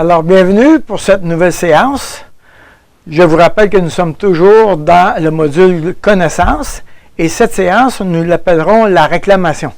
Alors, bienvenue pour cette nouvelle séance. Je vous rappelle que nous sommes toujours dans le module connaissance et cette séance, nous l'appellerons la réclamation.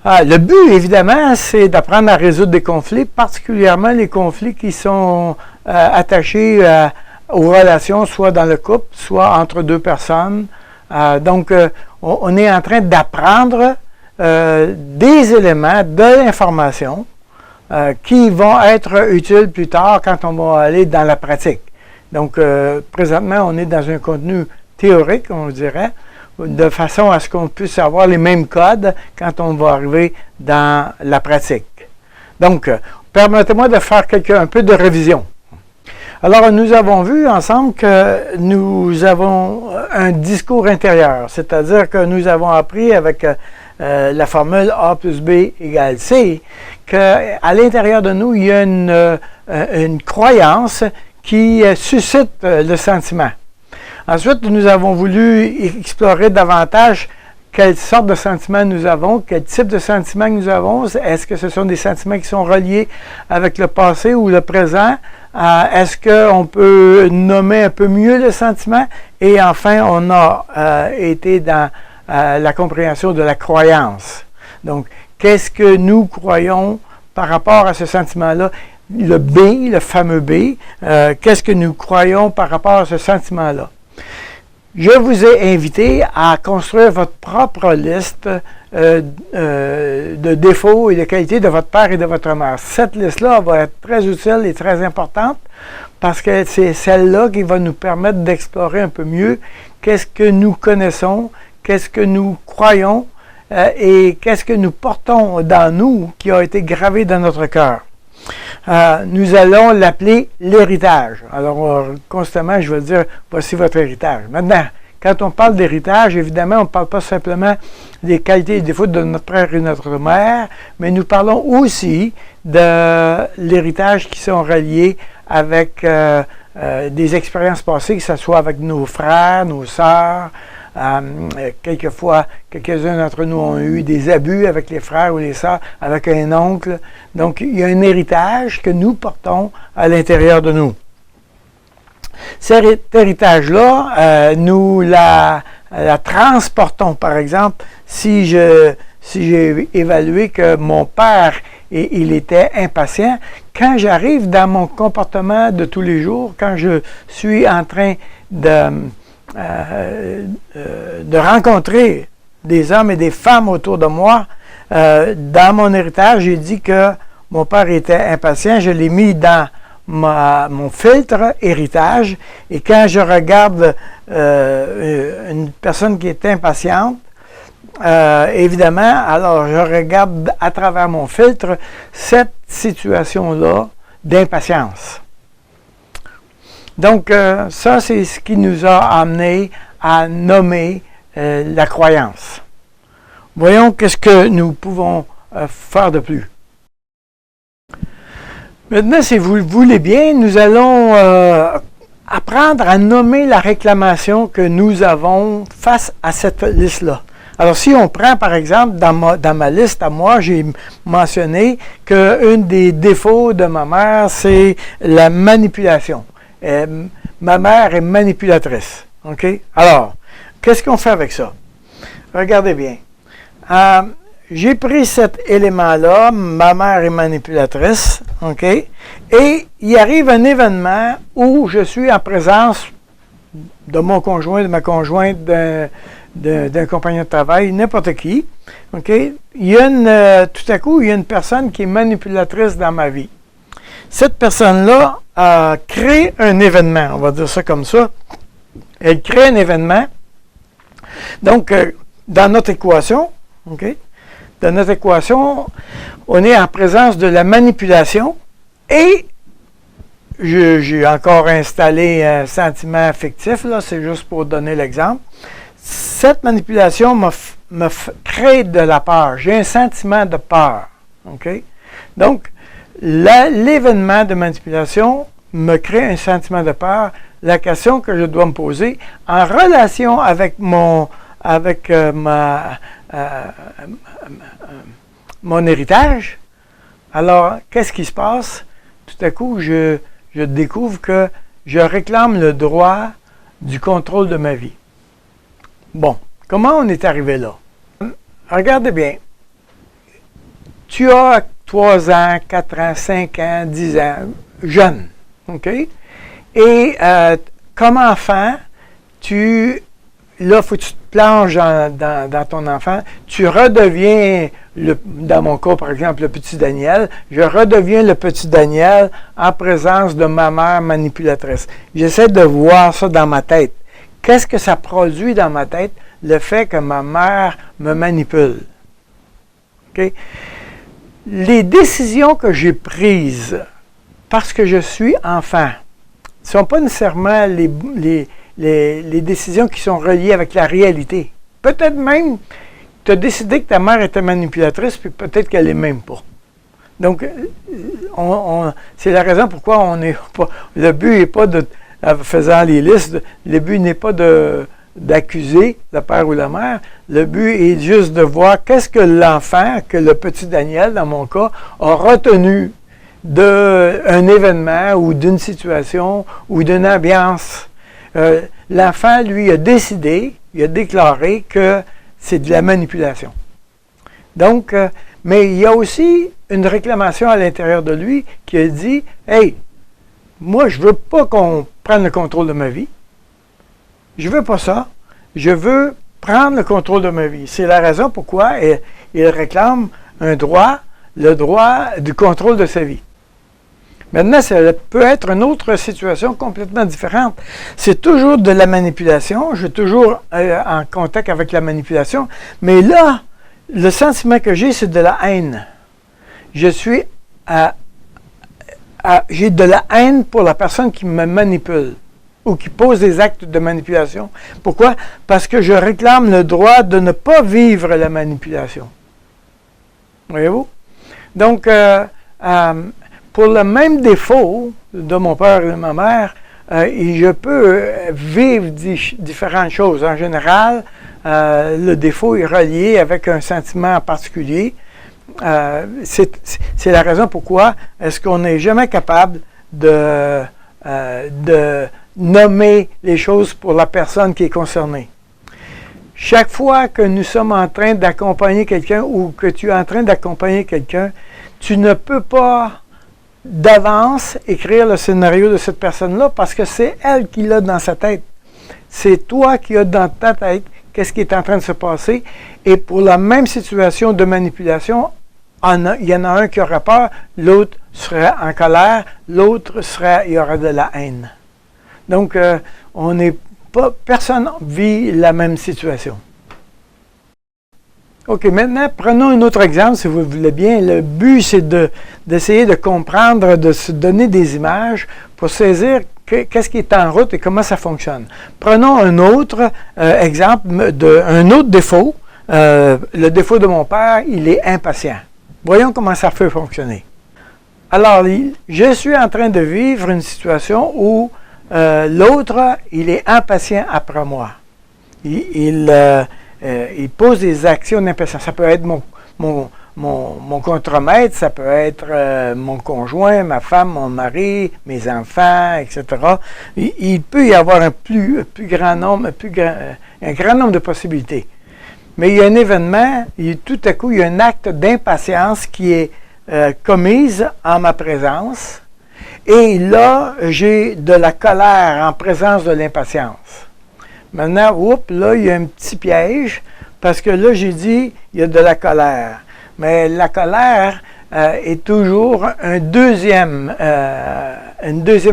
Le but, évidemment, c'est d'apprendre à résoudre des conflits, particulièrement les conflits qui sont attachés aux relations, soit dans le couple, soit entre deux personnes. Donc, on est en train d'apprendre des éléments de l'information qui vont être utiles plus tard quand on va aller dans la pratique. Donc, présentement, on est dans un contenu théorique, on dirait, de façon à ce qu'on puisse avoir les mêmes codes quand on va arriver dans la pratique. Donc, permettez-moi de faire un peu de révision. Alors, nous avons vu ensemble que nous avons un discours intérieur, c'est-à-dire que nous avons appris avec la formule A plus B égale C, qu'à l'intérieur de nous, il y a une croyance qui suscite le sentiment. Ensuite, nous avons voulu explorer davantage quelle sorte de sentiments nous avons, quel type de sentiments nous avons. Est-ce que ce sont des sentiments qui sont reliés avec le passé ou le présent? Est-ce qu'on peut nommer un peu mieux le sentiment? Et enfin, on a été dans la compréhension de la croyance. Donc, qu'est-ce que nous croyons par rapport à ce sentiment-là? Le B, le fameux B, qu'est-ce que nous croyons par rapport à ce sentiment-là? Je vous ai invité à construire votre propre liste de défauts et de qualités de votre père et de votre mère. Cette liste-là va être très utile et très importante parce que c'est celle-là qui va nous permettre d'explorer un peu mieux qu'est-ce que nous connaissons, qu'est-ce que nous croyons et qu'est-ce que nous portons dans nous qui a été gravé dans notre cœur. Nous allons l'appeler l'héritage. Alors, constamment, je vais dire, voici votre héritage. Maintenant, quand on parle d'héritage, évidemment, on ne parle pas simplement des qualités et des défauts de notre père et notre mère, mais nous parlons aussi de l'héritage qui sont reliés avec des expériences passées, que ce soit avec nos frères, nos sœurs. Quelquefois, quelques-uns d'entre nous ont eu des abus avec les frères ou les sœurs, avec un oncle. Donc, il y a un héritage que nous portons à l'intérieur de nous. Cet héritage-là, nous la transportons. Par exemple, si j'ai évalué que mon père, il était impatient, quand j'arrive dans mon comportement de tous les jours, quand je suis en train de rencontrer des hommes et des femmes autour de moi, dans mon héritage, j'ai dit que mon père était impatient, je l'ai mis dans mon filtre héritage, et quand je regarde une personne qui est impatiente, évidemment, alors je regarde à travers mon filtre cette situation-là d'impatience. Donc, ça, c'est ce qui nous a amené à nommer la croyance. Voyons qu'est-ce que nous pouvons faire de plus. Maintenant, si vous le voulez bien, nous allons apprendre à nommer la réclamation que nous avons face à cette liste-là. Alors, si on prend, par exemple, dans ma liste à moi, j'ai mentionné qu'un des défauts de ma mère, c'est la manipulation. Ma mère est manipulatrice. OK? Alors, qu'est-ce qu'on fait avec ça? Regardez bien. J'ai pris cet élément-là, ma mère est manipulatrice, OK? Et il arrive un événement où je suis en présence de mon conjoint, de ma conjointe, d'un compagnon de travail, n'importe qui, OK? Il y a tout à coup, il y a une personne qui est manipulatrice dans ma vie. Cette personne-là crée un événement, on va dire ça comme ça. Elle crée un événement. Donc, dans notre équation, OK? Dans notre équation, on est en présence de la manipulation et j'ai encore installé un sentiment fictif, là, c'est juste pour donner l'exemple. Cette manipulation me crée de la peur. J'ai un sentiment de peur. OK? Donc, l'événement de manipulation me crée un sentiment de peur. La question que je dois me poser, en relation avec mon héritage, alors, qu'est-ce qui se passe? tout à coup, je découvre que je réclame le droit du contrôle de ma vie. Bon, comment on est arrivé là? Regardez bien. Tu as 3 ans, 4 ans, 5 ans, 10 ans, jeune, OK? Et comme enfant, là, il faut que tu te plonges dans ton enfant, tu redeviens, dans mon cas, par exemple, le petit Daniel, je redeviens le petit Daniel en présence de ma mère manipulatrice. J'essaie de voir ça dans ma tête. Qu'est-ce que ça produit dans ma tête, le fait que ma mère me manipule? OK? Les décisions que j'ai prises parce que je suis enfant ne sont pas nécessairement les décisions qui sont reliées avec la réalité. Peut-être même, tu as décidé que ta mère était manipulatrice, puis peut-être qu'elle n'est même pas. Donc, c'est la raison pourquoi on n'est pas... Le but n'est pas de... faisant les listes, le but n'est pas d'accuser le père ou la mère. Le but est juste de voir qu'est-ce que l'enfant, que le petit Daniel, dans mon cas, a retenu d'un événement ou d'une situation ou d'une ambiance. L'enfant, lui, a décidé, il a déclaré que c'est de la manipulation. Donc, mais il y a aussi une réclamation à l'intérieur de lui qui a dit « Hey, moi, je ne veux pas qu'on prenne le contrôle de ma vie. Je ne veux pas ça. Je veux prendre le contrôle de ma vie. » C'est la raison pourquoi il réclame le droit du contrôle de sa vie. Maintenant, ça peut être une autre situation complètement différente. C'est toujours de la manipulation. Je suis toujours en contact avec la manipulation. Mais là, le sentiment que j'ai, c'est de la haine. J'ai de la haine pour la personne qui me manipule ou qui pose des actes de manipulation. Pourquoi? Parce que je réclame le droit de ne pas vivre la manipulation. Voyez-vous? Donc, pour le même défaut de mon père et de ma mère, je peux vivre différentes choses. En général, le défaut est relié avec un sentiment particulier. C'est la raison pourquoi est-ce qu'on n'est jamais capable de nommer les choses pour la personne qui est concernée. Chaque fois que nous sommes en train d'accompagner quelqu'un ou que tu es en train d'accompagner quelqu'un, tu ne peux pas d'avance écrire le scénario de cette personne-là parce que c'est elle qui l'a dans sa tête. C'est toi qui as dans ta tête qu'est-ce qui est en train de se passer. Et pour la même situation de manipulation, il y en a un qui aura peur, l'autre serait en colère, l'autre il y aura de la haine. Donc, personne vit la même situation. OK, maintenant, prenons un autre exemple, si vous le voulez bien. Le but, c'est d'essayer de comprendre, de se donner des images pour saisir qu'est-ce qui est en route et comment ça fonctionne. Prenons un autre exemple, un autre défaut. Le défaut de mon père, il est impatient. Voyons comment ça peut fonctionner. Alors, je suis en train de vivre une situation où l'autre, il est impatient après moi. Il pose des actions d'impatience. Ça peut être mon contremaître, ça peut être mon conjoint, ma femme, mon mari, mes enfants, etc. Il peut y avoir un grand nombre de possibilités. Mais il y a un événement, tout à coup, il y a un acte d'impatience qui est commise en ma présence. Et là, j'ai de la colère en présence de l'impatience. Maintenant, là, il y a un petit piège, parce que là, j'ai dit, il y a de la colère. Mais la colère est toujours une deuxième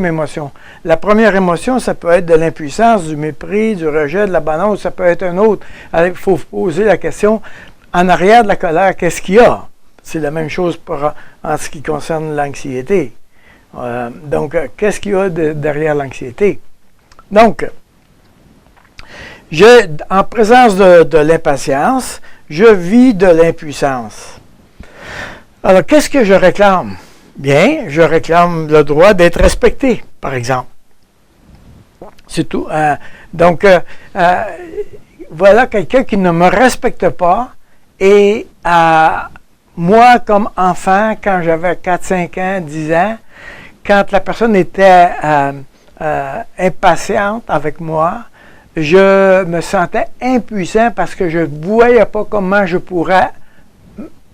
émotion. La première émotion, ça peut être de l'impuissance, du mépris, du rejet, de l'abandon, ça peut être un autre. Alors, il faut poser la question, en arrière de la colère, qu'est-ce qu'il y a? C'est la même chose en ce qui concerne l'anxiété. Donc, qu'est-ce qu'il y a derrière l'anxiété? Donc, en présence de l'impatience, je vis de l'impuissance. Alors, qu'est-ce que je réclame? Bien, je réclame le droit d'être respecté, par exemple. C'est tout. Donc, voilà quelqu'un qui ne me respecte pas et moi, comme enfant, quand j'avais 4, 5 ans, 10 ans, quand la personne était impatiente avec moi, je me sentais impuissant parce que je ne voyais pas comment je pourrais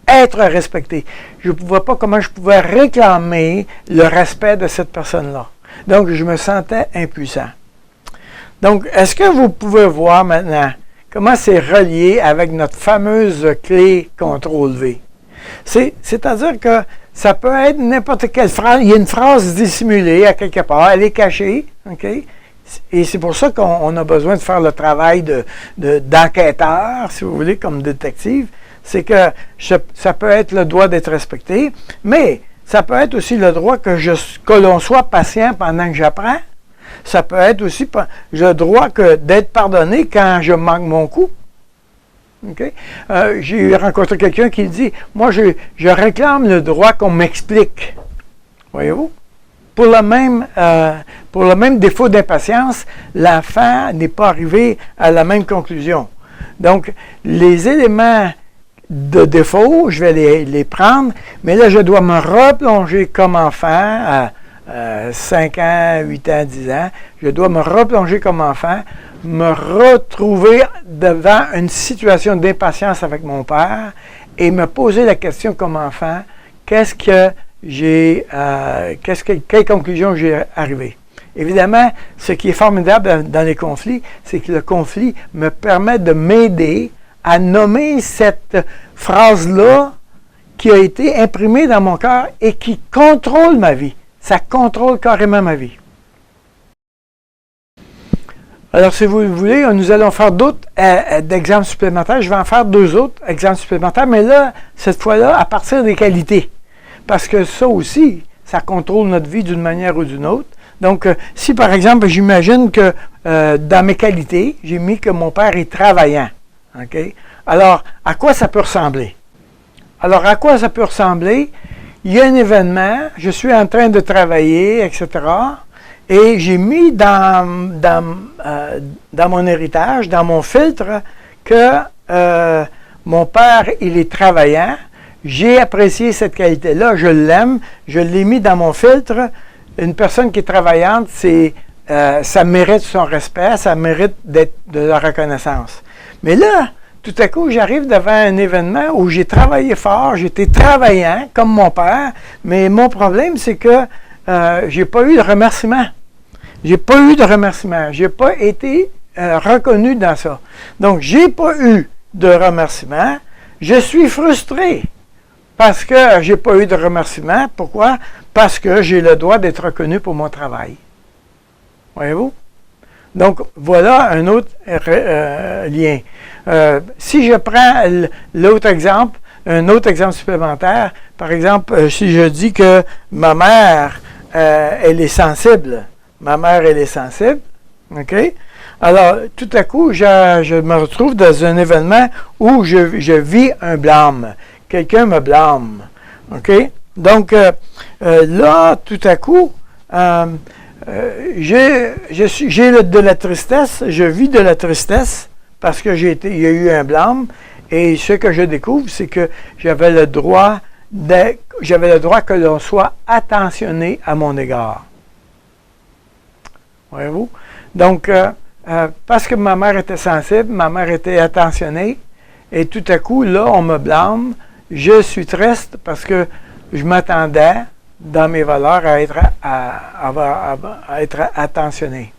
être respecté. Je ne voyais pas comment je pouvais réclamer le respect de cette personne-là. Donc, je me sentais impuissant. Donc, est-ce que vous pouvez voir maintenant comment c'est relié avec notre fameuse clé CTRL-V? C'est-à-dire que ça peut être n'importe quelle phrase. Il y a une phrase dissimulée à quelque part, elle est cachée, OK? Et c'est pour ça qu'on a besoin de faire le travail d'enquêteur, si vous voulez, comme détective. C'est que ça peut être le droit d'être respecté, mais ça peut être aussi le droit que l'on soit patient pendant que j'apprends. Ça peut être aussi le droit d'être pardonné quand je manque mon coup. Okay? J'ai rencontré quelqu'un qui dit, moi je réclame le droit qu'on m'explique. Voyez-vous? Pour le même défaut d'impatience, l'enfant n'est pas arrivé à la même conclusion. Donc, les éléments de défaut, je vais les prendre, mais là, je dois me replonger comme enfant à 5 ans, 8 ans, 10 ans. Je dois me replonger comme enfant, me retrouver devant une situation d'impatience avec mon père et me poser la question comme enfant, quelle conclusion j'ai arrivé. Évidemment, ce qui est formidable dans les conflits, c'est que le conflit me permet de m'aider à nommer cette phrase-là qui a été imprimée dans mon cœur et qui contrôle ma vie. Ça contrôle carrément ma vie. Alors, si vous le voulez, nous allons faire d'autres exemples supplémentaires. Je vais en faire 2 autres exemples supplémentaires, mais là, cette fois-là, à partir des qualités. Parce que ça aussi, ça contrôle notre vie d'une manière ou d'une autre. Donc, si par exemple, j'imagine que dans mes qualités, j'ai mis que mon père est travaillant. Okay? Alors, à quoi ça peut ressembler? Alors, à quoi ça peut ressembler? Il y a un événement, je suis en train de travailler, etc. Et j'ai mis dans mon héritage, dans mon filtre, que mon père, il est travaillant. J'ai apprécié cette qualité-là, je l'aime, je l'ai mis dans mon filtre. Une personne qui est travaillante, ça mérite son respect, ça mérite de la reconnaissance. Mais là, tout à coup, j'arrive devant un événement où j'ai travaillé fort, j'étais travaillant, comme mon père, mais mon problème, c'est que j'ai pas eu de remerciement. J'ai pas eu de remerciement. J'ai pas été reconnu dans ça. Donc, j'ai pas eu de remerciement. Je suis frustré parce que j'ai pas eu de remerciement. Pourquoi? Parce que j'ai le droit d'être reconnu pour mon travail. Voyez-vous? Donc, voilà un autre lien. Si je prends l'autre exemple, un autre exemple supplémentaire, par exemple, si je dis que ma mère, elle est sensible. Ma mère, elle est sensible. OK? Alors, tout à coup, je me retrouve dans un événement où je vis un blâme. Quelqu'un me blâme. OK? Donc, là, tout à coup, j'ai de la tristesse, je vis de la tristesse parce que il y a eu un blâme. Et ce que je découvre, c'est que j'avais le droit que l'on soit attentionné à mon égard. Voyez-vous? Donc, parce que ma mère était sensible, ma mère était attentionnée, et tout à coup, là, on me blâme. Je suis triste parce que je m'attendais, dans mes valeurs, à être attentionné.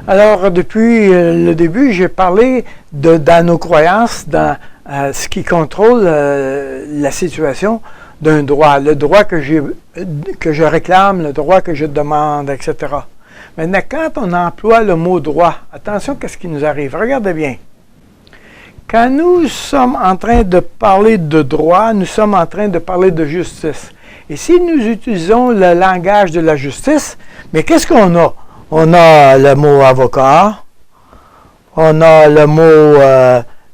Alors, depuis le début, j'ai parlé dans nos croyances, dans ce qui contrôle la situation d'un droit, le droit que je réclame, le droit que je demande, etc. Maintenant, quand on emploie le mot droit, attention, qu'est-ce qui nous arrive? Regardez bien. Quand nous sommes en train de parler de droit, nous sommes en train de parler de justice. Et si nous utilisons le langage de la justice, mais qu'est-ce qu'on a? On a le mot avocat, on a le mot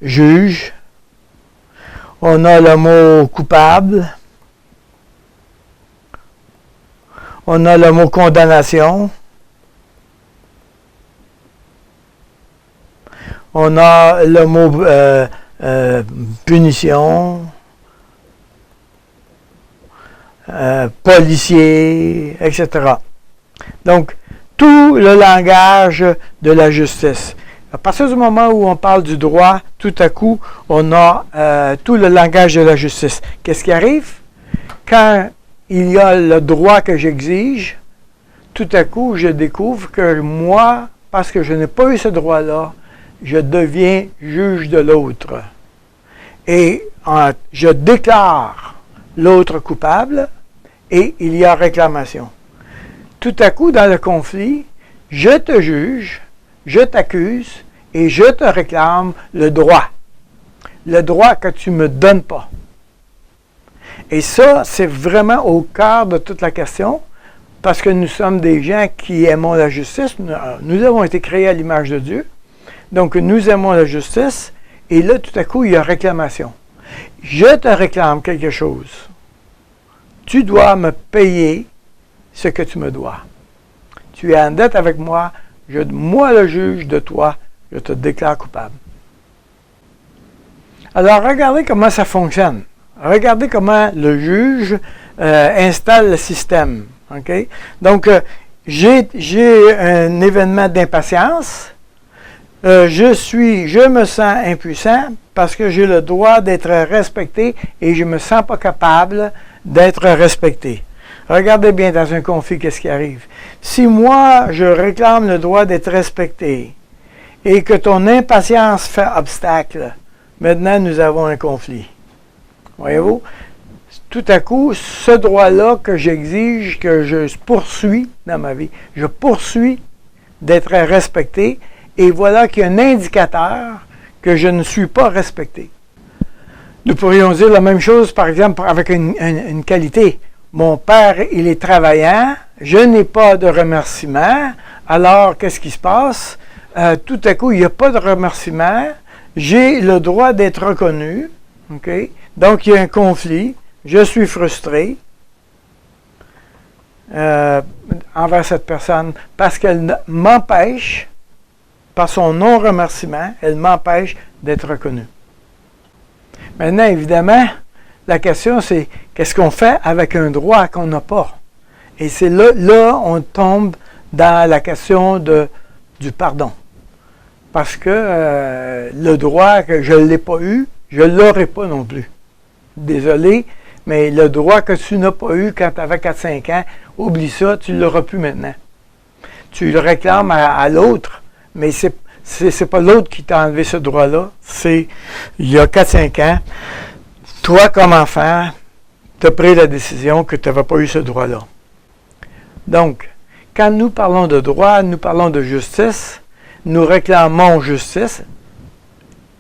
juge, on a le mot coupable, on a le mot condamnation, on a le mot punition, policier, etc. Donc, tout le langage de la justice. À partir du moment où on parle du droit, tout à coup, on a tout le langage de la justice. Qu'est-ce qui arrive? Quand il y a le droit que j'exige, tout à coup, je découvre que moi, parce que je n'ai pas eu ce droit-là, je deviens juge de l'autre. Et je déclare l'autre coupable et il y a réclamation. Tout à coup, dans le conflit, je te juge, je t'accuse et je te réclame le droit. Le droit que tu ne me donnes pas. Et ça, c'est vraiment au cœur de toute la question, parce que nous sommes des gens qui aimons la justice. Nous avons été créés à l'image de Dieu. Donc, nous aimons la justice. Et là, tout à coup, il y a réclamation. Je te réclame quelque chose. Tu dois me payer ce que tu me dois. Tu es en dette avec moi. Moi, le juge de toi, je te déclare coupable. Alors, regardez comment ça fonctionne. Regardez comment le juge installe le système. Okay? Donc, j'ai un événement d'impatience. Je me sens impuissant parce que j'ai le droit d'être respecté et je ne me sens pas capable d'être respecté. Regardez bien dans un conflit, qu'est-ce qui arrive. Si moi, je réclame le droit d'être respecté et que ton impatience fait obstacle, maintenant nous avons un conflit. Voyez-vous? Tout à coup, ce droit-là que j'exige, que je poursuis dans ma vie, je poursuis d'être respecté, et voilà qu'il y a un indicateur que je ne suis pas respecté. Nous pourrions dire la même chose, par exemple, avec une qualité. Mon père, il est travaillant, je n'ai pas de remerciement, alors qu'est-ce qui se passe? Tout à coup, il n'y a pas de remerciement, j'ai le droit d'être reconnu, okay? Donc il y a un conflit, je suis frustré envers cette personne parce qu'elle m'empêche, par son non-remerciement, elle m'empêche d'être reconnu. Maintenant, évidemment, la question c'est, qu'est-ce qu'on fait avec un droit qu'on n'a pas? Et c'est là on tombe dans la question du pardon. Parce que le droit que je ne l'ai pas eu, je ne l'aurai pas non plus. Désolé, mais le droit que tu n'as pas eu quand tu avais 4-5 ans, oublie ça, tu ne l'auras plus maintenant. Tu le réclames à l'autre, mais c'est pas l'autre qui t'a enlevé ce droit-là. C'est, il y a 4-5 ans, toi comme enfant, tu as pris la décision que tu n'avais pas eu ce droit-là. Donc, quand nous parlons de droit, nous parlons de justice, nous réclamons justice,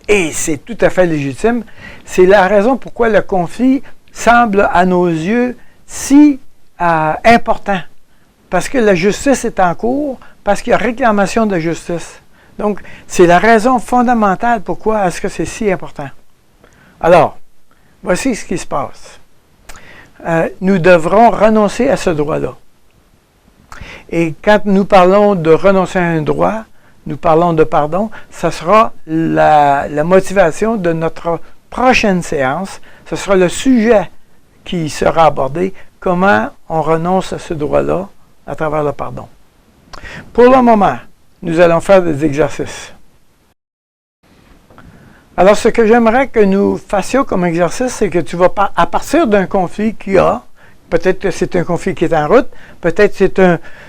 et c'est tout à fait légitime. C'est la raison pourquoi le conflit semble à nos yeux si important. Parce que la justice est en cours, parce qu'il y a réclamation de justice. Donc, c'est la raison fondamentale pourquoi est-ce que c'est si important. Alors, voici ce qui se passe. Nous devrons renoncer à ce droit-là. Et quand nous parlons de renoncer à un droit, nous parlons de pardon, ça sera la motivation de notre prochaine séance. Ce sera le sujet qui sera abordé, comment on renonce à ce droit-là à travers le pardon. Pour le moment, nous allons faire des exercices. Alors, ce que j'aimerais que nous fassions comme exercice, c'est que tu vas, à partir d'un conflit qu'il y a, peut-être que c'est un conflit qui est en route, peut-être que c'est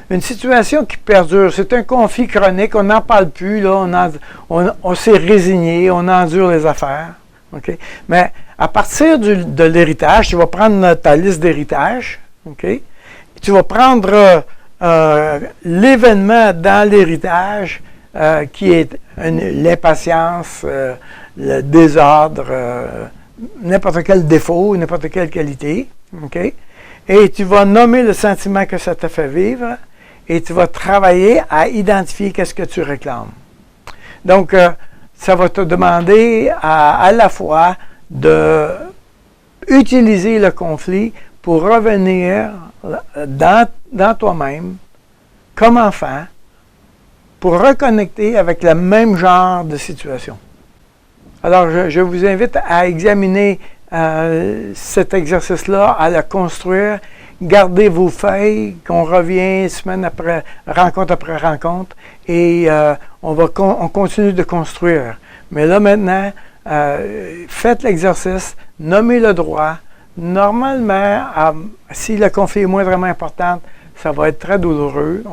une situation qui perdure, c'est un conflit chronique, on n'en parle plus, là, on s'est résigné, on endure les affaires. Okay? Mais à partir de l'héritage, tu vas prendre ta liste d'héritage, okay? Tu vas prendre l'événement dans l'héritage qui est l'impatience, le désordre, n'importe quel défaut, n'importe quelle qualité, okay? Et tu vas nommer le sentiment que ça t'a fait vivre et tu vas travailler à identifier qu'est-ce que tu réclames. Donc, ça va te demander à la fois d'utiliser le conflit pour revenir dans toi-même, comme enfant, pour reconnecter avec le même genre de situation. Alors, je vous invite à examiner cet exercice-là, à le construire gardez vos feuilles, qu'on revient semaine après rencontre, et on continue de construire. Mais là maintenant, faites l'exercice, nommez le droit. Normalement, si le conflit est moindrement important, ça va être très douloureux.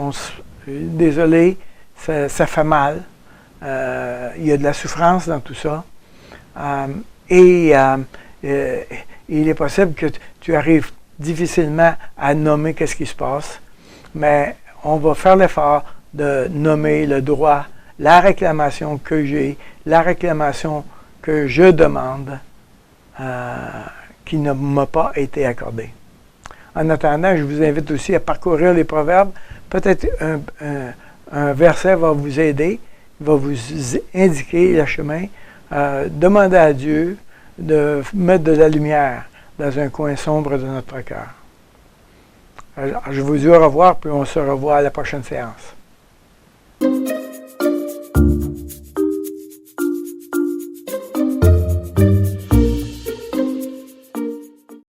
Désolé, ça fait mal. Il y a de la souffrance dans tout ça. Il est possible que tu arrives difficilement à nommer qu'est-ce qui se passe, mais on va faire l'effort de nommer le droit, la réclamation que j'ai, la réclamation que je demande, qui ne m'a pas été accordée. En attendant, je vous invite aussi à parcourir les proverbes. Peut-être un verset va vous aider, va vous indiquer le chemin. Demandez à Dieu de mettre de la lumière dans un coin sombre de notre cœur. Alors, je vous dis au revoir, puis on se revoit à la prochaine séance.